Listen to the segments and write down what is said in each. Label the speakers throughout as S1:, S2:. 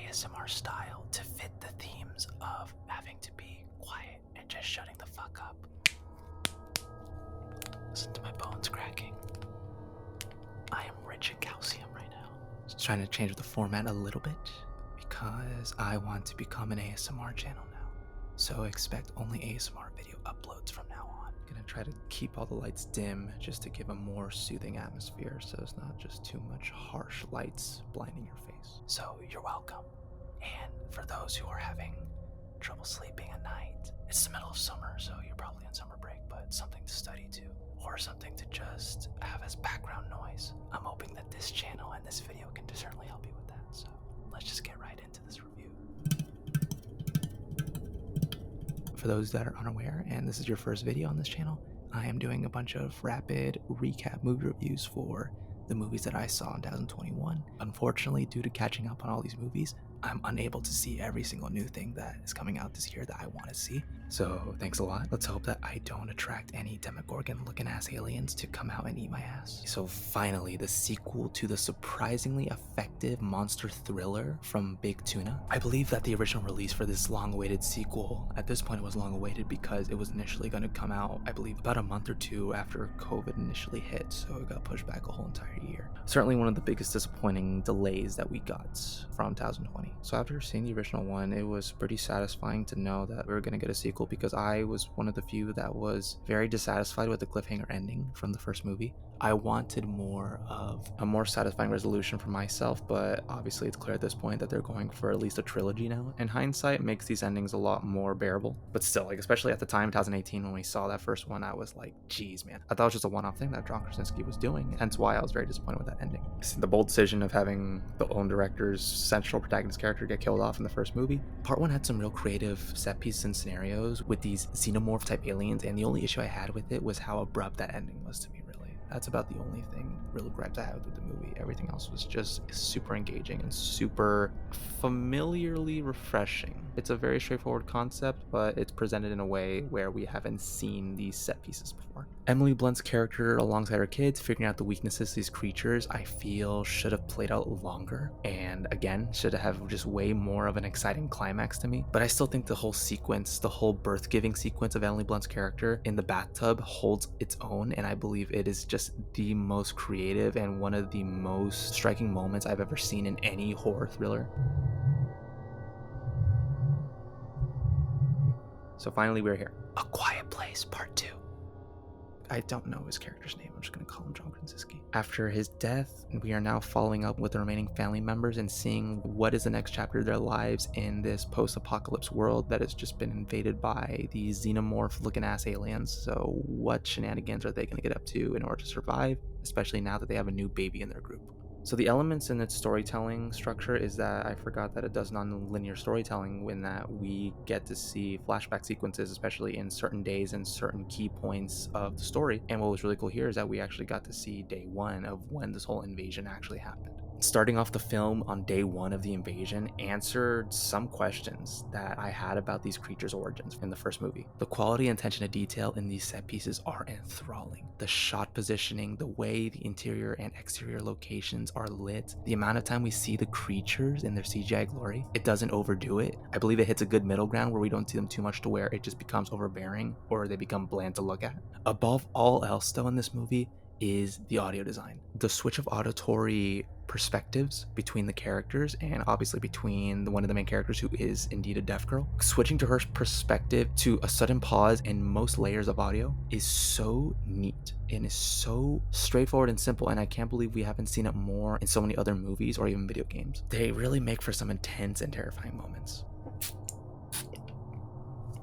S1: ASMR style to fit the themes of having to be quiet and just shutting the fuck up. Listen to my bones cracking. I am rich in calcium right now. Just trying to change the format a little bit because I want to become an ASMR channel now. So expect only ASMR video uploads from now on. I'm gonna try to keep all the lights dim just to give a more soothing atmosphere so it's not just too much harsh lights blinding your face. So you're welcome. And for those who are having trouble sleeping at night, it's the middle of summer, so you're probably on summer break, but something to study to, or something to just have as background noise. I'm hoping that this channel and this video can certainly help you with that. So let's just get right into this review. For those that are unaware, and this is your first video on this channel, I am doing a bunch of rapid recap movie reviews for the movies that I saw in 2021. Unfortunately, due to catching up on all these movies, I'm unable to see every single new thing that is coming out this year that I want to see. So thanks a lot. Let's hope that I don't attract any Demogorgon looking ass aliens to come out and eat my ass. So finally, the sequel to the surprisingly effective monster thriller from Big Tuna. I believe that the original release for this long-awaited sequel, at this point it was long-awaited because it was initially going to come out, I believe, about a month or two after COVID initially hit, so it got pushed back a whole entire year. Certainly one of the biggest disappointing delays that we got from 2020. So after seeing the original one, it was pretty satisfying to know that we were going to get a sequel because I was one of the few that was very dissatisfied with the cliffhanger ending from the first movie. I wanted more of a more satisfying resolution for myself, but obviously it's clear at this point that they're going for at least a trilogy now. In hindsight, it makes these endings a lot more bearable. But still, like, especially at the time, 2018, when we saw that first one, I was like, geez, man. I thought it was just a one-off thing that John Krasinski was doing, hence why I was very disappointed with that ending. The bold decision of having the own director's central protagonist character get killed off in the first movie. Part one had some real creative set pieces and scenarios with these xenomorph type aliens, and the only issue I had with it was how abrupt that ending was to me, really. That's about the only thing real gripes I had with the movie. Everything else was just super engaging and super familiarly refreshing. It's a very straightforward concept, but it's presented in a way where we haven't seen these set pieces before. Emily Blunt's character alongside her kids, figuring out the weaknesses of these creatures, I feel should have played out longer, and again, should have just way more of an exciting climax to me. But I still think the whole sequence, the whole birth-giving sequence of Emily Blunt's character in the bathtub holds its own, and I believe it is just the most creative and one of the most striking moments I've ever seen in any horror thriller. So finally, we're here. A Quiet Place Part 2. I don't know his character's name. I'm just going to call him John Krasinski. After his death, we are now following up with the remaining family members and seeing what is the next chapter of their lives in this post-apocalypse world that has just been invaded by these xenomorph-looking ass aliens. So what shenanigans are they going to get up to in order to survive, especially now that they have a new baby in their group? So the elements in its storytelling structure is that I forgot that it does non-linear storytelling in that we get to see flashback sequences, especially in certain days and certain key points of the story. And what was really cool here is that we actually got to see day one of when this whole invasion actually happened. Starting off the film on day one of the invasion answered some questions that I had about these creatures' origins in the first movie. The quality and attention to detail in these set pieces are enthralling. The shot positioning, the way the interior and exterior locations are lit, the amount of time we see the creatures in their CGI glory, it doesn't overdo it. I believe it hits a good middle ground where we don't see them too much to where it just becomes overbearing or they become bland to look at. Above all else though in this movie is the audio design. The switch of auditory perspectives between the characters and obviously between one of the main characters who is indeed a deaf girl. Switching to her perspective to a sudden pause in most layers of audio is so neat and is so straightforward and simple, and I can't believe we haven't seen it more in so many other movies or even video games. They really make for some intense and terrifying moments.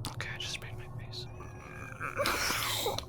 S1: Okay, I just sprayed my face.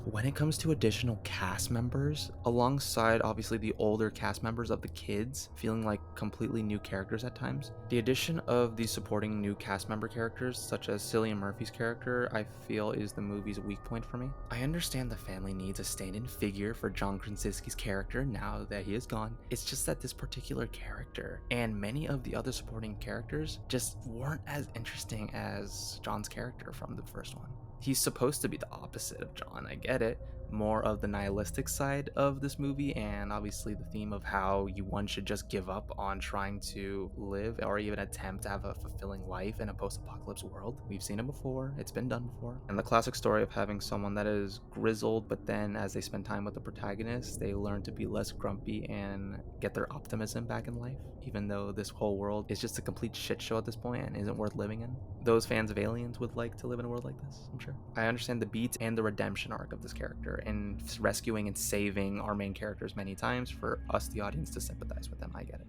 S1: When it comes to additional cast members, alongside obviously the older cast members of the kids feeling like completely new characters at times, the addition of these supporting new cast member characters such as Cillian Murphy's character I feel is the movie's weak point for me. I understand the family needs a stand-in figure for John Krasinski's character now that he is gone. It's just that this particular character and many of the other supporting characters just weren't as interesting as John's character from the first one. He's supposed to be the opposite of John, I get it, more of the nihilistic side of this movie, and obviously the theme of how one should just give up on trying to live or even attempt to have a fulfilling life in a post-apocalypse world. We've seen it before, it's been done before. And the classic story of having someone that is grizzled, but then as they spend time with the protagonist, they learn to be less grumpy and get their optimism back in life, even though this whole world is just a complete shit show at this point and isn't worth living in. Those fans of Aliens would like to live in a world like this, I'm sure. I understand the beats and the redemption arc of this character and rescuing and saving our main characters many times for us, the audience, to sympathize with them. I get it.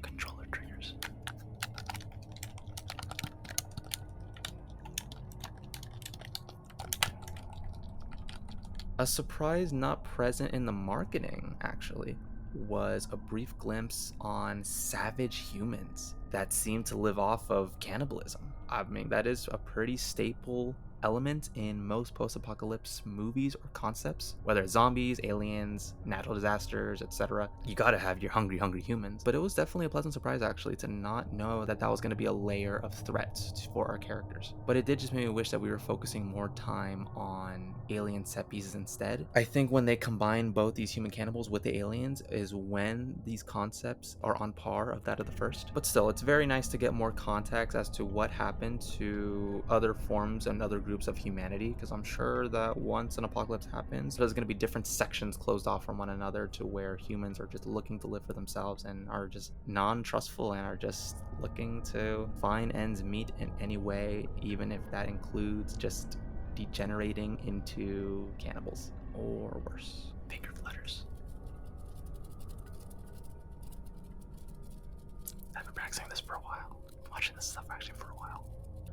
S1: Controller triggers. A surprise not present in the marketing, actually, was a brief glimpse on savage humans that seem to live off of cannibalism. I mean, that is a pretty staple element in most post-apocalypse movies or concepts, whether it's zombies, aliens, natural disasters, etc. You gotta have your hungry humans. But it was definitely a pleasant surprise, actually, to not know that that was going to be a layer of threats for our characters. But it did just make me wish that we were focusing more time on alien set pieces instead. I think when they combine both these human cannibals with the aliens is when these concepts are on par of that of the first. But still, it's very nice to get more context as to what happened to other forms and other groups of humanity, because I'm sure that once an apocalypse happens, there's going to be different sections closed off from one another to where humans are just looking to live for themselves and are just non-trustful and are just looking to find ends meet in any way, even if that includes just degenerating into cannibals or worse. Finger flutters. I've been practicing this for a while. Watching this stuff actually for a while.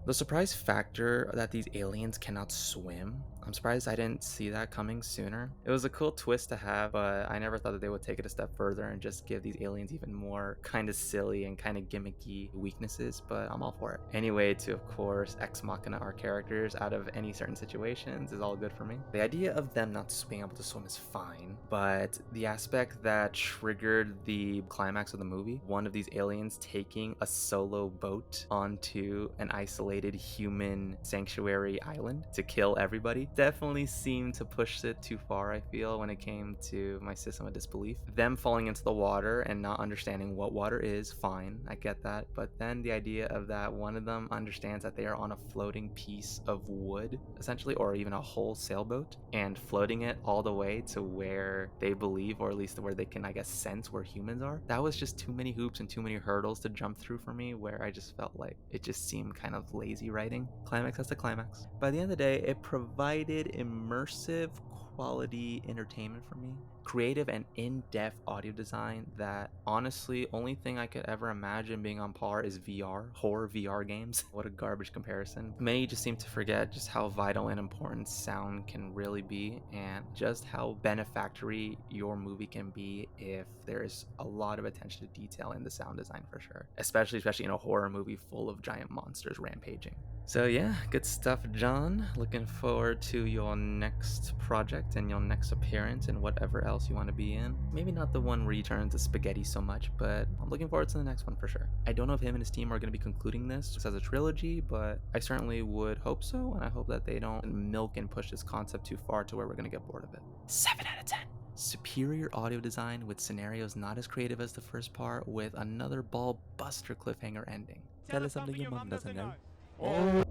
S1: The surprise factor that these aliens cannot swim, I'm surprised I didn't see that coming sooner. It was a cool twist to have, but I never thought that they would take it a step further and just give these aliens even more kind of silly and kind of gimmicky weaknesses, but I'm all for it. Anyway, to of course ex machina our characters out of any certain situations is all good for me. The idea of them not being able to swim is fine, but the aspect that triggered the climax of the movie, one of these aliens taking a solo boat onto an isolated human sanctuary island to kill everybody, definitely seemed to push it too far, I feel, when it came to my system of disbelief. Them falling into the water and not understanding what water is, fine, I get that, but then the idea of that one of them understands that they are on a floating piece of wood, essentially, or even a whole sailboat, and floating it all the way to where they believe, or at least where they can, I guess, sense where humans are. That was just too many hoops and too many hurdles to jump through for me, where I just felt like it just seemed kind of lazy writing. Climax has the climax. By the end of the day, it provided immersive quality entertainment for me, creative and in-depth audio design that honestly only thing I could ever imagine being on par is horror VR games. What a garbage comparison. Many just seem to forget just how vital and important sound can really be, and just how benefactory your movie can be if there's a lot of attention to detail in the sound design, for sure, especially in a horror movie full of giant monsters rampaging. So yeah, good stuff, John. Looking forward to your next project and your next appearance and whatever else you want to be in. Maybe not the one where you turn into spaghetti so much, but I'm looking forward to the next one for sure. I don't know if him and his team are going to be concluding this as a trilogy, but I certainly would hope so, and I hope that they don't milk and push this concept too far to where we're going to get bored of it. 7 out of 10. Superior audio design with scenarios not as creative as the first part, with another ball buster cliffhanger ending. Tell us something your mom doesn't know. Oh.